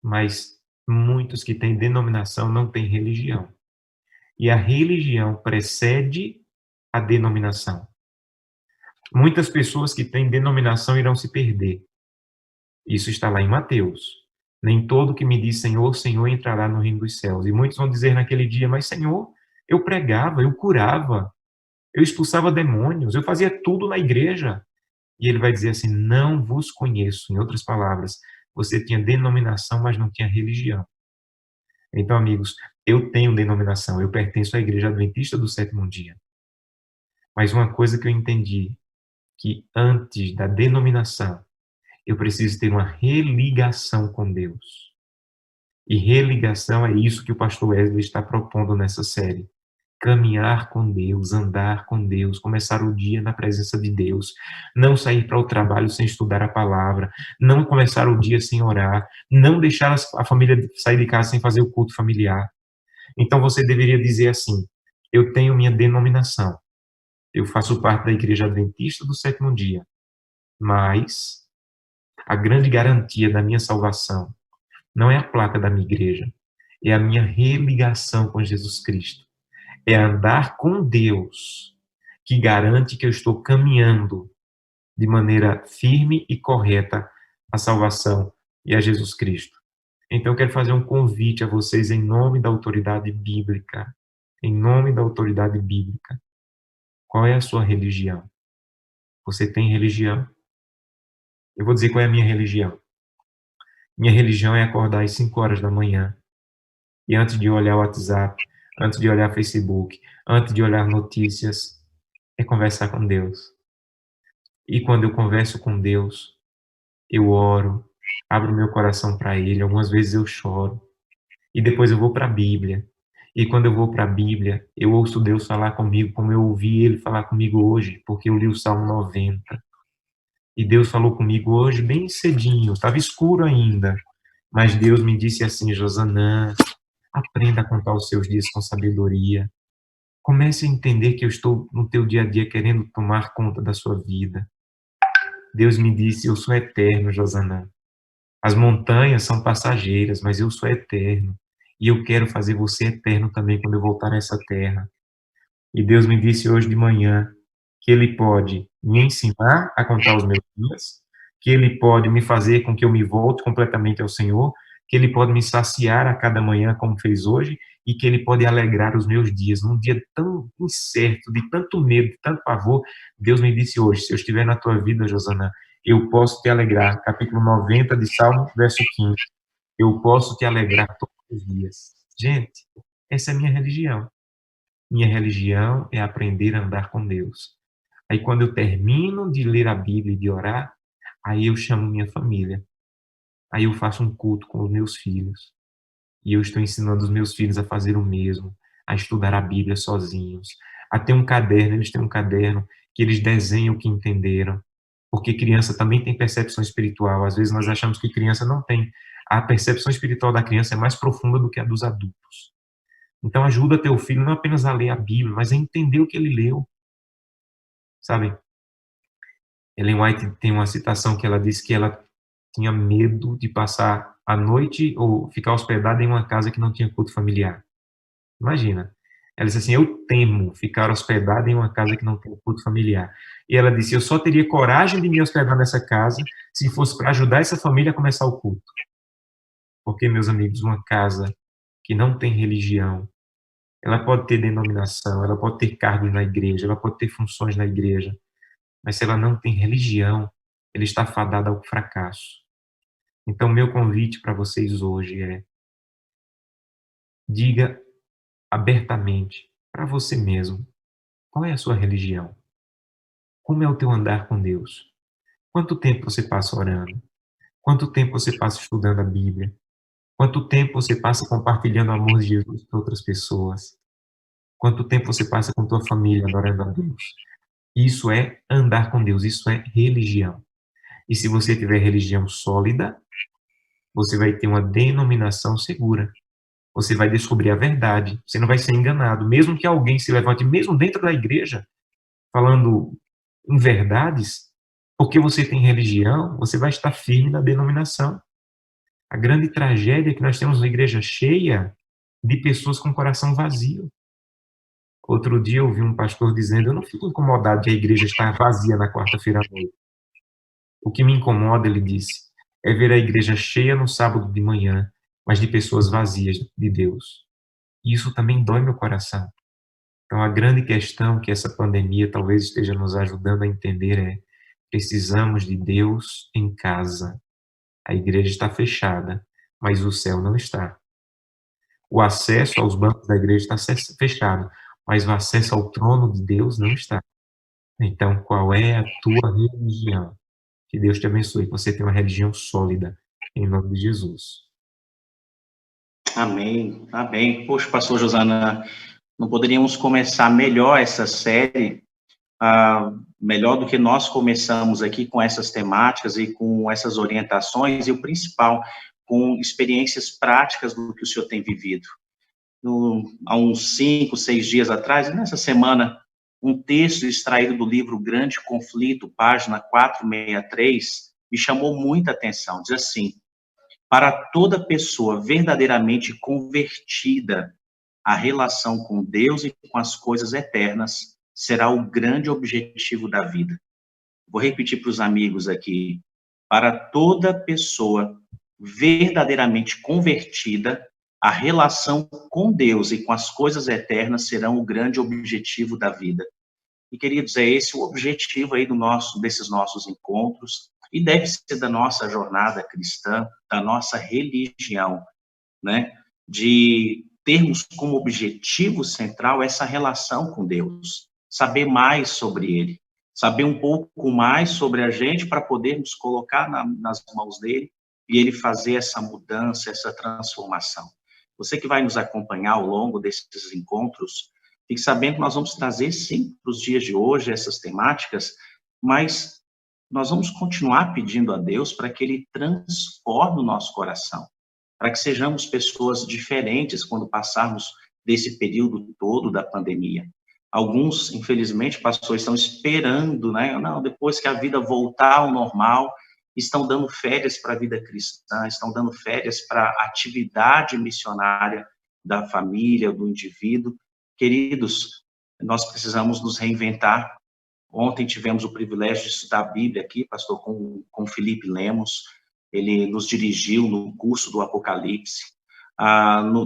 mas muitos que têm denominação não têm religião. E a religião precede a denominação. Muitas pessoas que têm denominação irão se perder. Isso está lá em Mateus. Nem todo que me diz Senhor, Senhor entrará no reino dos céus. E muitos vão dizer naquele dia, mas Senhor, eu pregava, eu curava, eu expulsava demônios, eu fazia tudo na igreja. E ele vai dizer assim, não vos conheço. Em outras palavras, você tinha denominação, mas não tinha religião. Então, amigos, eu tenho denominação, eu pertenço à Igreja Adventista do Sétimo Dia. Mas uma coisa que eu entendi, que antes da denominação, eu preciso ter uma religação com Deus. E religação é isso que o pastor Wesley está propondo nessa série. Caminhar com Deus, andar com Deus, começar o dia na presença de Deus, não sair para o trabalho sem estudar a palavra, não começar o dia sem orar, não deixar a família sair de casa sem fazer o culto familiar. Então você deveria dizer assim, eu tenho minha denominação, eu faço parte da Igreja Adventista do Sétimo Dia, mas a grande garantia da minha salvação não é a placa da minha igreja, é a minha religação com Jesus Cristo. É andar com Deus que garante que eu estou caminhando de maneira firme e correta à salvação e a Jesus Cristo. Então, eu quero fazer um convite a vocês em nome da autoridade bíblica. Em nome da autoridade bíblica. Qual é a sua religião? Você tem religião? Eu vou dizer qual é a minha religião. Minha religião é acordar às 5 horas da manhã e antes de olhar o WhatsApp, antes de olhar Facebook, antes de olhar notícias, é conversar com Deus. E quando eu converso com Deus, eu oro, abro meu coração para Ele, algumas vezes eu choro, e depois eu vou para a Bíblia. E quando eu vou para a Bíblia, eu ouço Deus falar comigo, como eu ouvi Ele falar comigo hoje, porque eu li o Salmo 90. E Deus falou comigo hoje bem cedinho, estava escuro ainda, mas Deus me disse assim, Josanã, aprenda a contar os seus dias com sabedoria. Comece a entender que eu estou no teu dia a dia querendo tomar conta da sua vida. Deus me disse, eu sou eterno, Josanã. As montanhas são passageiras, mas eu sou eterno. E eu quero fazer você eterno também quando eu voltar a essa terra. E Deus me disse hoje de manhã que Ele pode me ensinar a contar os meus dias, que Ele pode me fazer com que eu me volte completamente ao Senhor, que Ele pode me saciar a cada manhã, como fez hoje, e que Ele pode alegrar os meus dias. Num dia tão incerto, de tanto medo, de tanto pavor, Deus me disse hoje, se eu estiver na tua vida, Josana, eu posso te alegrar. Capítulo 90 de Salmo, verso 15. Eu posso te alegrar todos os dias. Gente, essa é a minha religião. Minha religião é aprender a andar com Deus. Aí quando eu termino de ler a Bíblia e de orar, aí eu chamo minha família. Aí eu faço um culto com os meus filhos. E eu estou ensinando os meus filhos a fazer o mesmo, a estudar a Bíblia sozinhos, a ter um caderno, eles têm um caderno que eles desenham o que entenderam. Porque criança também tem percepção espiritual. Às vezes nós achamos que criança não tem. A percepção espiritual da criança é mais profunda do que a dos adultos. Então ajuda teu filho não apenas a ler a Bíblia, mas a entender o que ele leu. Sabe? Ellen White tem uma citação que ela diz que ela tinha medo de passar a noite ou ficar hospedada em uma casa que não tinha culto familiar. Imagina. Ela disse assim, eu temo ficar hospedada em uma casa que não tem culto familiar. E ela disse, eu só teria coragem de me hospedar nessa casa se fosse para ajudar essa família a começar o culto. Porque, meus amigos, uma casa que não tem religião, ela pode ter denominação, ela pode ter cargos na igreja, ela pode ter funções na igreja, mas se ela não tem religião, ela está fadada ao fracasso. Então, meu convite para vocês hoje é: diga abertamente para você mesmo qual é a sua religião, como é o teu andar com Deus, quanto tempo você passa orando, quanto tempo você passa estudando a Bíblia, quanto tempo você passa compartilhando o amor de Jesus para outras pessoas, quanto tempo você passa com tua família adorando a Deus. Isso é andar com Deus, isso é religião. E se você tiver religião sólida, você vai ter uma denominação segura. Você vai descobrir a verdade, você não vai ser enganado. Mesmo que alguém se levante, mesmo dentro da igreja, falando em verdades, porque você tem religião, você vai estar firme na denominação. A grande tragédia é que nós temos uma igreja cheia de pessoas com coração vazio. Outro dia eu ouvi um pastor dizendo, eu não fico incomodado de a igreja estar vazia na quarta-feira à noite. O que me incomoda, ele disse, é ver a igreja cheia no sábado de manhã, mas de pessoas vazias de Deus. E isso também dói meu coração. Então, a grande questão que essa pandemia talvez esteja nos ajudando a entender é: precisamos de Deus em casa. A igreja está fechada, mas o céu não está. O acesso aos bancos da igreja está fechado, mas o acesso ao trono de Deus não está. Então, qual é a tua religião? Que Deus te abençoe, que você tenha uma religião sólida, em nome de Jesus. Amém, amém. Poxa, pastor Josana, não poderíamos começar melhor essa série, melhor do que nós começamos aqui com essas temáticas e com essas orientações, e o principal, com experiências práticas do que o senhor tem vivido. Há uns 5, 6 dias atrás, nessa semana, um texto extraído do livro Grande Conflito, página 463, me chamou muita atenção. Diz assim: para toda pessoa verdadeiramente convertida, a relação com Deus e com as coisas eternas será o grande objetivo da vida. Vou repetir para os amigos aqui. Para toda pessoa verdadeiramente convertida, a relação com Deus e com as coisas eternas serão o grande objetivo da vida. E, queridos, é esse o objetivo aí desses nossos encontros, e deve ser da nossa jornada cristã, da nossa religião, né? De termos como objetivo central essa relação com Deus, saber mais sobre Ele, saber um pouco mais sobre a gente para podermos colocar nas mãos dele e Ele fazer essa mudança, essa transformação. Você que vai nos acompanhar ao longo desses encontros, fique sabendo que nós vamos trazer, sim, para os dias de hoje essas temáticas, mas nós vamos continuar pedindo a Deus para que Ele transforme o nosso coração, para que sejamos pessoas diferentes quando passarmos desse período todo da pandemia. Alguns, infelizmente, pastores, estão esperando, né? Não, depois que a vida voltar ao normal, estão dando férias para a vida cristã, estão dando férias para a atividade missionária da família, do indivíduo. Queridos, nós precisamos nos reinventar. Ontem tivemos o privilégio de estudar a Bíblia aqui, pastor, com Felipe Lemos. ele nos dirigiu no curso do Apocalipse.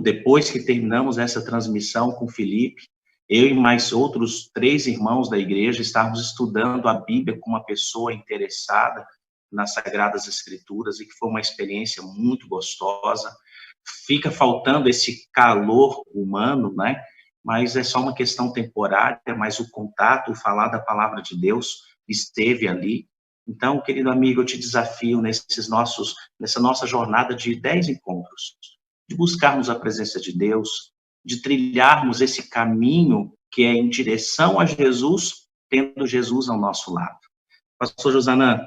Depois que terminamos essa transmissão com Felipe, eu e mais outros 3 irmãos da igreja estávamos estudando a Bíblia com uma pessoa interessada nas Sagradas Escrituras, e que foi uma experiência muito gostosa. Fica faltando esse calor humano, né? Mas é só uma questão temporária, mas o contato, o falar da palavra de Deus esteve ali. Então, querido amigo, eu te desafio nessa nossa jornada de 10 encontros, de buscarmos a presença de Deus, de trilharmos esse caminho que é em direção a Jesus, tendo Jesus ao nosso lado. Pastor Josanã,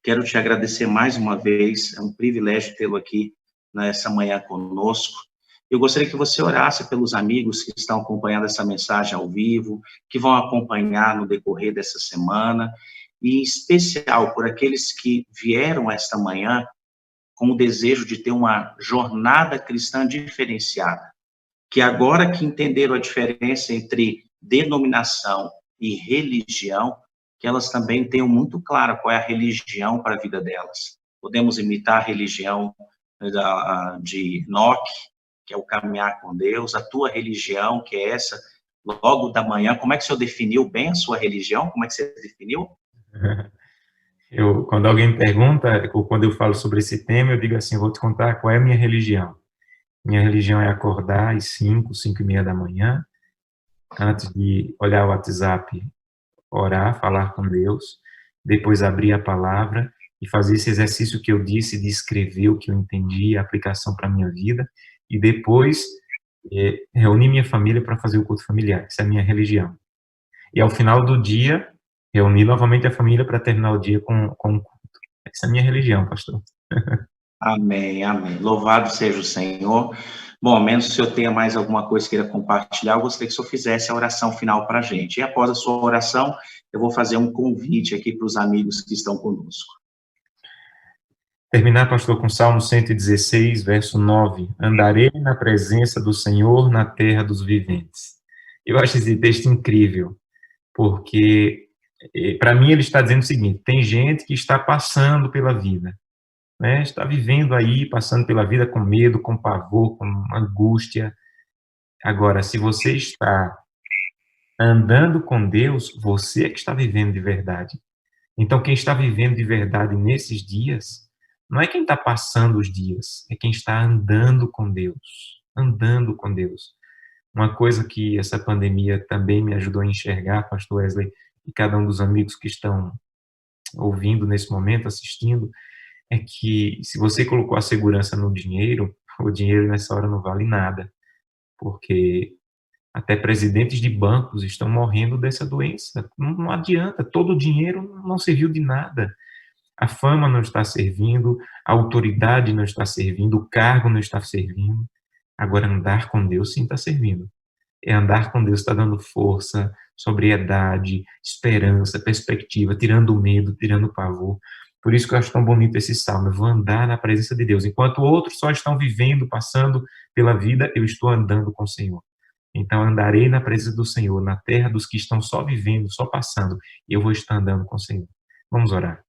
quero te agradecer mais uma vez, é um privilégio tê-lo aqui nessa manhã conosco. Eu gostaria que você orasse pelos amigos que estão acompanhando essa mensagem ao vivo, que vão acompanhar no decorrer dessa semana, e em especial por aqueles que vieram esta manhã com o desejo de ter uma jornada cristã diferenciada, que agora que entenderam a diferença entre denominação e religião, que elas também tenham muito claro qual é a religião para a vida delas. Podemos imitar a religião de Enoque, que é o caminhar com Deus, a tua religião, que é essa, logo da manhã. Como é que o senhor definiu bem a sua religião? Como é que você definiu? Quando alguém me pergunta, ou quando eu falo sobre esse tema, eu digo assim, vou te contar qual é a minha religião. Minha religião é acordar às 5h da manhã, antes de olhar o WhatsApp, orar, falar com Deus, depois abrir a palavra e fazer esse exercício que eu disse de escrever o que eu entendi, a aplicação para a minha vida, e depois reunir minha família para fazer o culto familiar. Essa é a minha religião. E ao final do dia, reunir novamente a família para terminar o dia com o culto. Essa é a minha religião, pastor. Amém, amém. Louvado seja o Senhor. Bom, a menos que o senhor tenha mais alguma coisa que queira compartilhar, eu gostaria que o senhor fizesse a oração final para a gente. E após a sua oração, eu vou fazer um convite aqui para os amigos que estão conosco. Terminar, pastor, com Salmo 116, verso 9. Andarei na presença do Senhor na terra dos viventes. Eu acho esse texto incrível, porque, para mim, ele está dizendo o seguinte: tem gente que está passando pela vida, né? Está vivendo aí, passando pela vida com medo, com pavor, com angústia. Agora, se você está andando com Deus, você é que está vivendo de verdade. Então, quem está vivendo de verdade nesses dias, não é quem está passando os dias, é quem está andando com Deus. Andando com Deus. Uma coisa que essa pandemia também me ajudou a enxergar, pastor Wesley, e cada um dos amigos que estão ouvindo nesse momento, assistindo, é que se você colocou a segurança no dinheiro, o dinheiro nessa hora não vale nada, porque até presidentes de bancos estão morrendo dessa doença. Não adianta, todo o dinheiro não serviu de nada. A fama não está servindo, a autoridade não está servindo, o cargo não está servindo. Agora, andar com Deus sim está servindo. Andar com Deus está dando força, sobriedade, esperança, perspectiva, tirando o medo, tirando o pavor. Por isso que eu acho tão bonito esse salmo. Eu vou andar na presença de Deus. Enquanto outros só estão vivendo, passando pela vida, eu estou andando com o Senhor. Então, andarei na presença do Senhor, na terra dos que estão só vivendo, só passando, e eu vou estar andando com o Senhor. Vamos orar.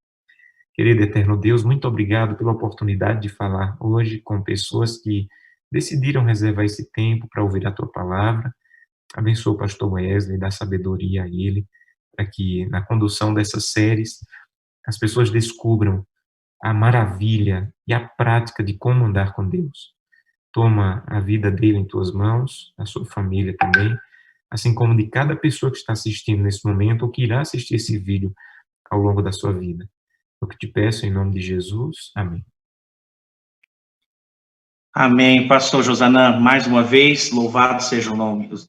Querido eterno Deus, muito obrigado pela oportunidade de falar hoje com pessoas que decidiram reservar esse tempo para ouvir a Tua palavra. Abençoa o pastor Wesley, dá sabedoria a ele, para que na condução dessas séries as pessoas descubram a maravilha e a prática de como andar com Deus. Toma a vida dele em Tuas mãos, a sua família também, assim como de cada pessoa que está assistindo nesse momento ou que irá assistir esse vídeo ao longo da sua vida. Eu que te peço em nome de Jesus. Amém. Amém. Pastor Josanã, mais uma vez, louvado seja o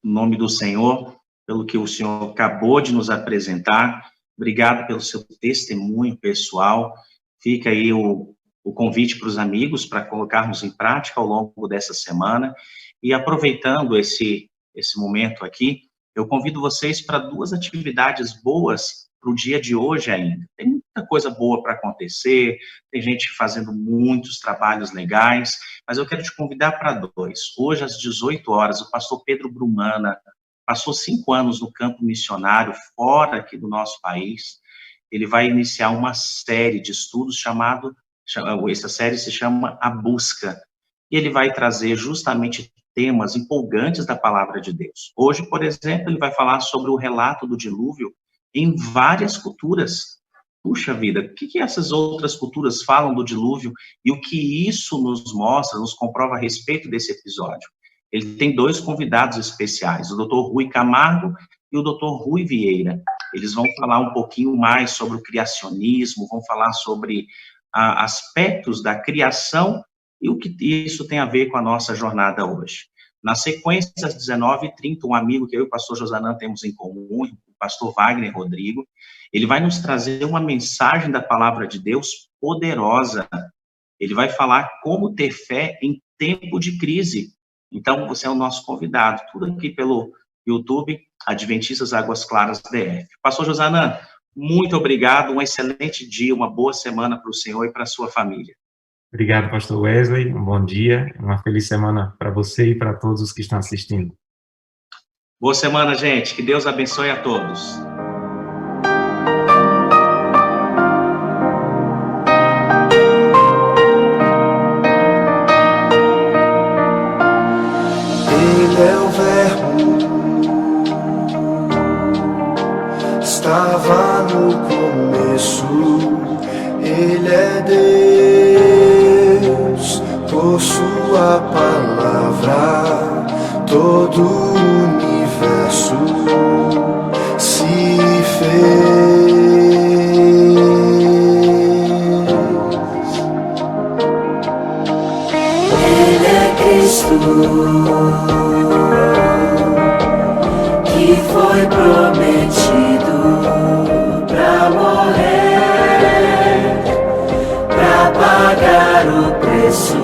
nome do Senhor, pelo que o Senhor acabou de nos apresentar. Obrigado pelo seu testemunho pessoal. Fica aí o convite para os amigos, para colocarmos em prática ao longo dessa semana. E aproveitando esse momento aqui, eu convido vocês para 2 atividades boas para o dia de hoje ainda. Tem muita coisa boa para acontecer, tem gente fazendo muitos trabalhos legais, mas eu quero te convidar para 2. Hoje, às 18 horas, o pastor Pedro Brumana passou 5 anos no campo missionário, fora aqui do nosso país. Ele vai iniciar uma série de estudos chamado Essa série se chama A Busca. E ele vai trazer justamente temas empolgantes da palavra de Deus. Hoje, por exemplo, ele vai falar sobre o relato do dilúvio em várias culturas. Puxa vida, o que essas outras culturas falam do dilúvio e o que isso nos mostra, nos comprova a respeito desse episódio? Ele tem 2 convidados especiais, o Dr. Rui Camargo e o Dr. Rui Vieira. Eles vão falar um pouquinho mais sobre o criacionismo, vão falar sobre aspectos da criação e o que isso tem a ver com a nossa jornada hoje. Na sequência, às 19h30, um amigo que eu e o pastor Josanã temos em comum, o pastor Wagner Rodrigo, ele vai nos trazer uma mensagem da palavra de Deus poderosa. Ele vai falar como ter fé em tempo de crise. Então, você é o nosso convidado. Tudo aqui pelo YouTube, Adventistas Águas Claras DF. Pastor Josanã, muito obrigado. Um excelente dia, uma boa semana para o senhor e para a sua família. Obrigado, pastor Wesley. Um bom dia, uma feliz semana para você e para todos os que estão assistindo. Boa semana, gente. Que Deus abençoe a todos. Ele é o Verbo, estava no começo. Ele é Deus, por sua palavra todo o universo se fez. Ele é Cristo, que foi prometido pra morrer, pra pagar o preço